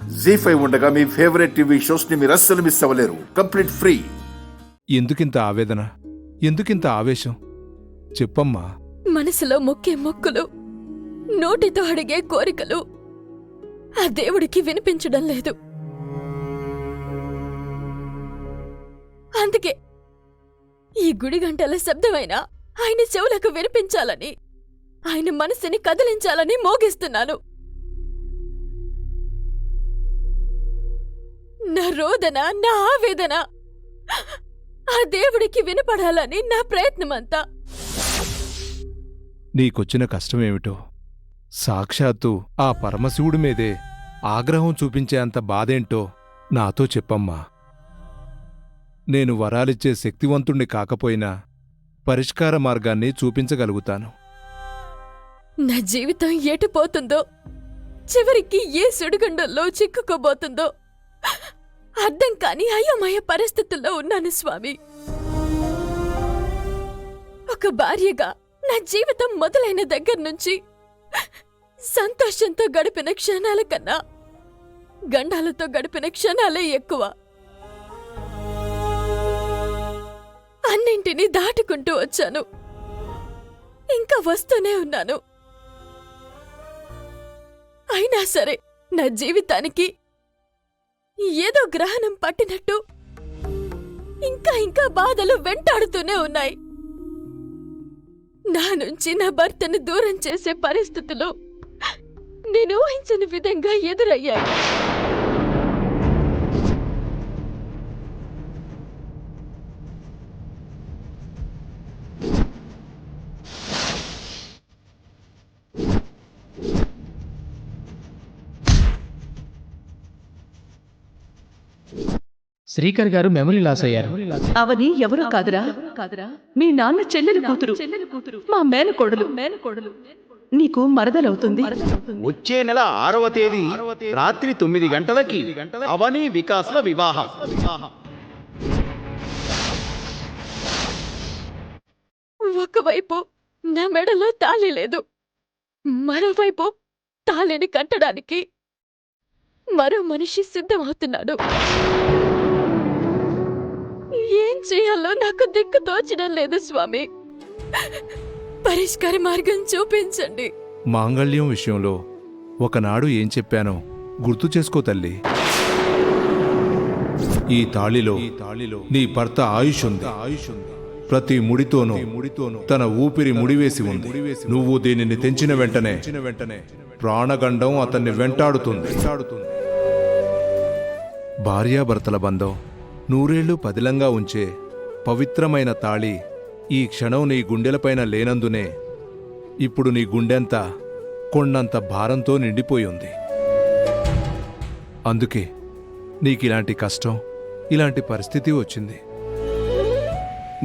జీ5 ఉండగా మీ favourite TV shows ని మీరు అస్సలు మిస్ అవ్వలేరు. Complete free. ఎందుకింత ఆవేదన, ఎందుకింత ఆవేశం చెప్పమ్మా. మనసులో మొక్కే మొక్కులు, నోటితో అడిగే కోరికలు ఆ దేవుడికి వినిపించడం లేదు. అందుకే ఈ గుడి గంటల శబ్దమైనా ఆయన చెవులకు వినిపించాలని, ఆయన మనసుని కదిలించాలని మోగిస్తున్నాను. నా రోదన, నా ఆవేదన ఆ దేవుడికి వినపడాలని నా ప్రయత్నమంతా. నీకొచ్చిన కష్టమేమిటో సాక్షాత్తు ఆ పరమశివుడి మీదే ఆగ్రహం చూపించేంత బాధేంటో నాతో చెప్పమ్మా. నేను వరాలిచ్చే శక్తివంతుణ్ణి కాకపోయినా పరిష్కార మార్గాన్ని చూపించగలుగుతాను. నా జీవితం ఎటుపోతుందో, చివరికి ఏ సుడిగుండంలో చిక్కుకోబోతుందో అర్థం కాని అయోమయ పరిస్థితుల్లో ఉన్నాను స్వామి. ఒక భార్యగా నా జీవితం మొదలైన దగ్గర నుంచి సంతోషంతో గడిపిన క్షణాల కన్నా గండాలతో గడిపిన క్షణాలే ఎక్కువ. అన్నింటినీ దాటుకుంటూ వచ్చాను, ఇంకా వస్తూనే ఉన్నాను. అయినా సరే నా జీవితానికి ఏదో గ్రహణం పట్టినట్టు ఇంకా ఇంకా బాధలు వెంటాడుతూనే ఉన్నాయి. నా నుంచి నా భర్తను దూరం చేసే పరిస్థితులు నేను ఊహించని విధంగా ఎదురయ్యాయి. శ్రీకర్ గారు మెమరీ లాస్ అయ్యారు. అవని ఎవరో కాదురా, మీ నాన్న చెల్లెలి కూతురు, మా మేనకోడలు. నీకు మరదలవుతుంది. వచ్చే నెల 6వ తేదీ రాత్రి 9 గంటలకి అవని వికాస్ల వివాహం. ఒకవైపు నా మెడలో తాళి లేదు, మరోవైపు తాళిని కట్టడానికి మరో మనిషి సిద్ధమవుతున్నాడు. ఏం చేయాలో నాకు దిక్కు తోచడం లేదు స్వామి. పరిష్కార మార్గం చూపించండి. మాంగళ్యం విషయంలో ఒకనాడు ఏం చెప్పానో గుర్తు చేసుకో తల్లి. ఈ తాళిలో నీ భర్త ఆయుష్ ఉంది. ప్రతి ముడితోనూ తన ఊపిరి ముడివేసి ఉంది. నువ్వు దీనిని తెంచిన వెంటనే ప్రాణగండం అతన్ని వెంటాడుతుంది. భార్యాభర్తల బంధం నూరేళ్లు పదిలంగా ఉంచే పవిత్రమైన తాళి ఈ క్షణం నీ గుండెలపైన లేనందునే ఇప్పుడు నీ గుండెంతా కొండంత భారంతో నిండిపోయింది. అందుకే నీకిలాంటి కష్టం, ఇలాంటి పరిస్థితి వచ్చింది.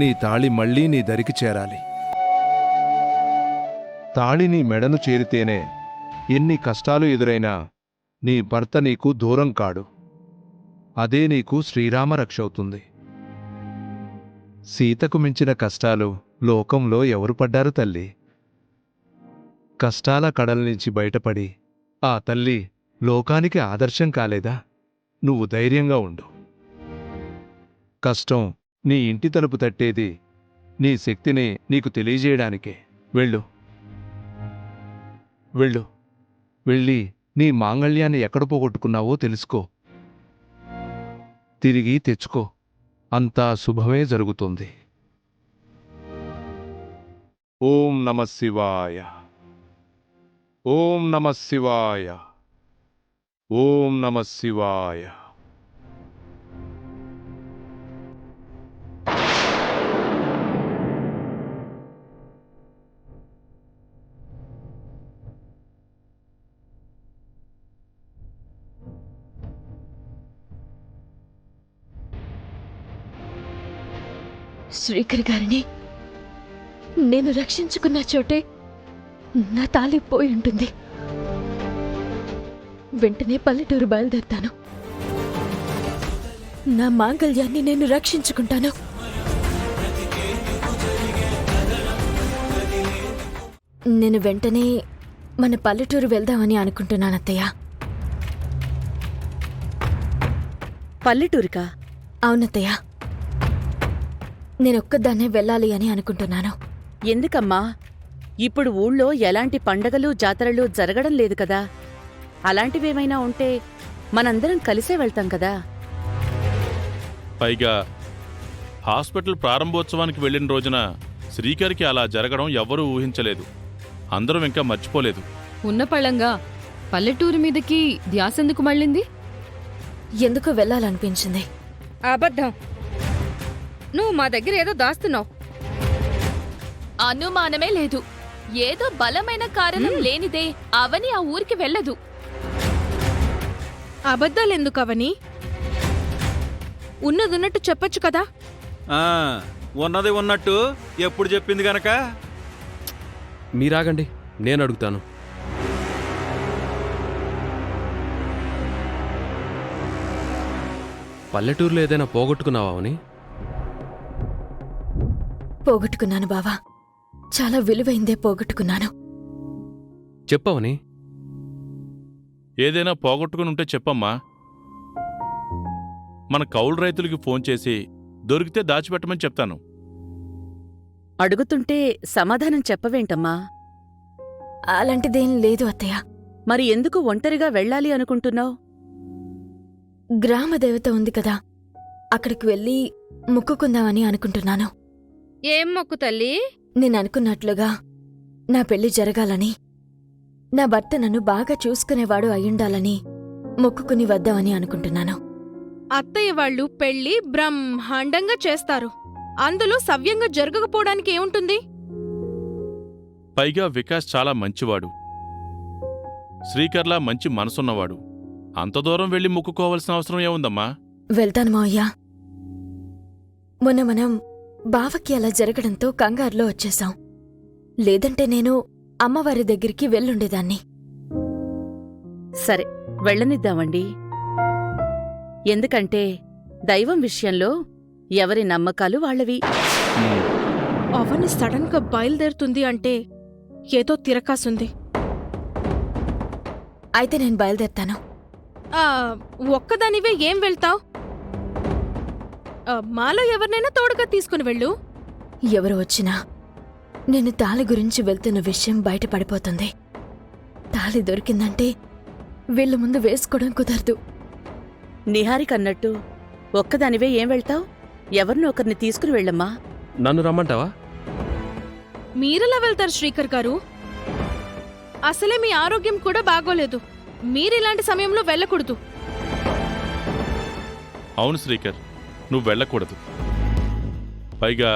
నీ తాళి మళ్ళీ నీ దరికి చేరాలి. తాళి నీ మెడను చేరితేనే ఎన్ని కష్టాలు ఎదురైనా నీ భర్త నీకు దూరం కాడు. అదే నీకు శ్రీరామరక్షవుతుంది. సీతకు మించిన కష్టాలు లోకంలో ఎవరు పడ్డారు తల్లి? కష్టాల కడల నుంచి బయటపడి ఆ తల్లి లోకానికి ఆదర్శం కాలేదా? నువ్వు ధైర్యంగా ఉండు. కష్టం నీ ఇంటి తలుపు తట్టేది నీ శక్తిని నీకు తెలియజేయడానికే. వెళ్ళు, వెళ్ళు, వెళ్ళి నీ మాంగళ్యాన్ని ఎక్కడ పోగొట్టుకున్నావో తెలుసుకో, తిరిగి తెచ్చుకో. అంతా శుభమే జరుగుతుంది. ఓం నమః శివాయ, ఓం నమః శివాయ, ఓం నమః శివాయ. శ్రీకర్ గారిని నేను రక్షించుకున్న చోటే నా తాళి పోయి ఉంటుంది. వెంటనే పల్లెటూరు బయలుదేరుతాను. నా మాంగళ్యాన్ని నేను రక్షించుకుంటాను. నేను వెంటనే మన పల్లెటూరు వెళ్దామని అనుకుంటున్నాను అత్తయ్య. పల్లెటూరికా? అవునత్తయ్య, నేనొక్కదాన్నే వెళ్ళాలి అని అనుకుంటున్నాను. ఎందుకమ్మా? ఇప్పుడు ఊళ్ళో ఎలాంటి పండగలు జాతరలు జరగడం లేదు కదా. అలాంటివేమైనా ఉంటే మనందరం కలిసే వెళ్తాం కదా. పైగా హాస్పిటల్ ప్రారంభోత్సవానికి వెళ్ళిన రోజున శ్రీకర్కి అలా జరగడం ఎవ్వరూ ఊహించలేదు. అందరం ఇంకా మర్చిపోలేదు. ఉన్నపళంగా పల్లెటూరి మీదకి ధ్యాసెందుకు మళ్ళింది? ఎందుకో వెళ్ళాలనిపించింది. అబద్ధం. నువ్వు మా దగ్గర ఏదో దాస్తున్నావు. అనుమానమే లేదు. ఏదో బలమైన కారణం లేనిదే అవని ఆ ఊరికి వెళ్ళదు. అబద్ధాలెందుకు అవని? ఉన్నదున్నట్టు చెప్పొచ్చు కదా. ఉన్నది ఉన్నట్టు ఎప్పుడు చెప్పింది గనక. మీరాగండి, నేను అడుగుతాను. పల్లెటూరులో ఏదైనా పోగొట్టుకున్నావా అవని? పోగొట్టుకున్నాను బావా. చాలా విలువైందే పోగొట్టుకున్నాను. చెప్పవని. ఏదైనా పోగొట్టుకుని ఉంటే చెప్పమ్మా. మన కౌలు రైతులకి ఫోన్ చేసి దొరికితే దాచిపెట్టమని చెప్తాను. అడుగుతుంటే సమాధానం చెప్పవేంటమ్మా? అలాంటిదేం లేదు అత్తయ్య. మరి ఎందుకు ఒంటరిగా వెళ్ళాలి అనుకుంటున్నావు? గ్రామదేవత ఉంది కదా, అక్కడికి వెళ్ళి మొక్కుకుందామని అనుకుంటున్నాను. ఏం మొక్కు తల్లి? నేననుకున్నట్లుగా నా పెళ్లి జరగాలని, నా భర్త నన్ను బాగా చూసుకునేవాడు అయ్యుండాలని మొక్కుకుని వద్దామని అనుకుంటున్నాను. అత్తయ్య వాళ్ళు పెళ్లి బ్రహ్మాండంగా చేస్తారు. అందులో సవ్యంగా జరగకపోవడానికి ఏముంటుంది? పైగా వికాస్ చాలా మంచివాడు. శ్రీకర్లా మంచి మనసున్నవాడు. అంత దూరం వెళ్ళి మొక్కుకోవాల్సిన అవసరం ఏముందమ్మా? వెళ్తాను మావయ్యా. మొన్న మనం బావకి అలా జరగడంతో కంగారులో వచ్చేశాం. లేదంటే నేను అమ్మవారి దగ్గరికి వెళ్ళుండేదాన్ని. సరే, వెళ్ళనిద్దామండి. ఎందుకంటే దైవం విషయంలో ఎవరి నమ్మకాలు వాళ్ళవి. అవని సడన్ గా బయలుదేరుతుంది అంటే ఏదో తిరకాసుంది. అయితే నేను బయలుదేరతాను. ఒక్కదానివే ఏం వెళ్తావ్? మాలో ఎవరినైనా తోడుగా తీసుకుని వెళ్ళు. ఎవరు వచ్చినా నేను తాళి గురించి వెళ్తున్న విషయం బయటపడిపోతుంది. తాళి దొరికిందంటే వీళ్ళ ముందు వేసుకోవడం కుదరదు. నిహారికన్నట్టు ఒక్కదానివే ఏం వెళ్తావ్? ఎవరినో ఒకరిని తీసుకుని వెళ్ళమ్మా. నన్ను రమ్మంటావా? మీరెలా వెళ్తారు శ్రీకర్ గారు? అసలే మీ ఆరోగ్యం కూడా బాగోలేదు. మీరిలాంటి సమయంలో వెళ్ళకూడదు. అవును శ్రీకర్, నువ్వు వెళ్ళకూడదు. పైగా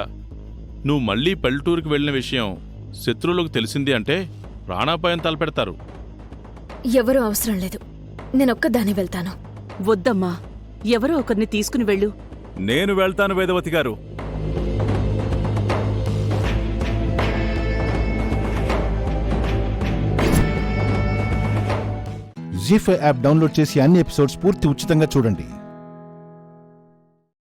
నువ్వు మళ్ళీ పల్లెటూరుకి వెళ్ళిన విషయం శత్రువులకు తెలిసింది అంటే ప్రాణాపాయం తలపెడతారు. ఎవరూ అవసరం లేదు. నేనొక్కదాన్ని వెళ్తాను. వద్దమ్మా, ఎవరో ఒకరిని తీసుకుని వెళ్ళు. నేను వెళ్తాను వేదవతి గారు. జీ5 యాప్ డౌన్లోడ్ చేసి అన్ని ఎపిసోడ్స్ పూర్తి ఉచితంగా చూడండి.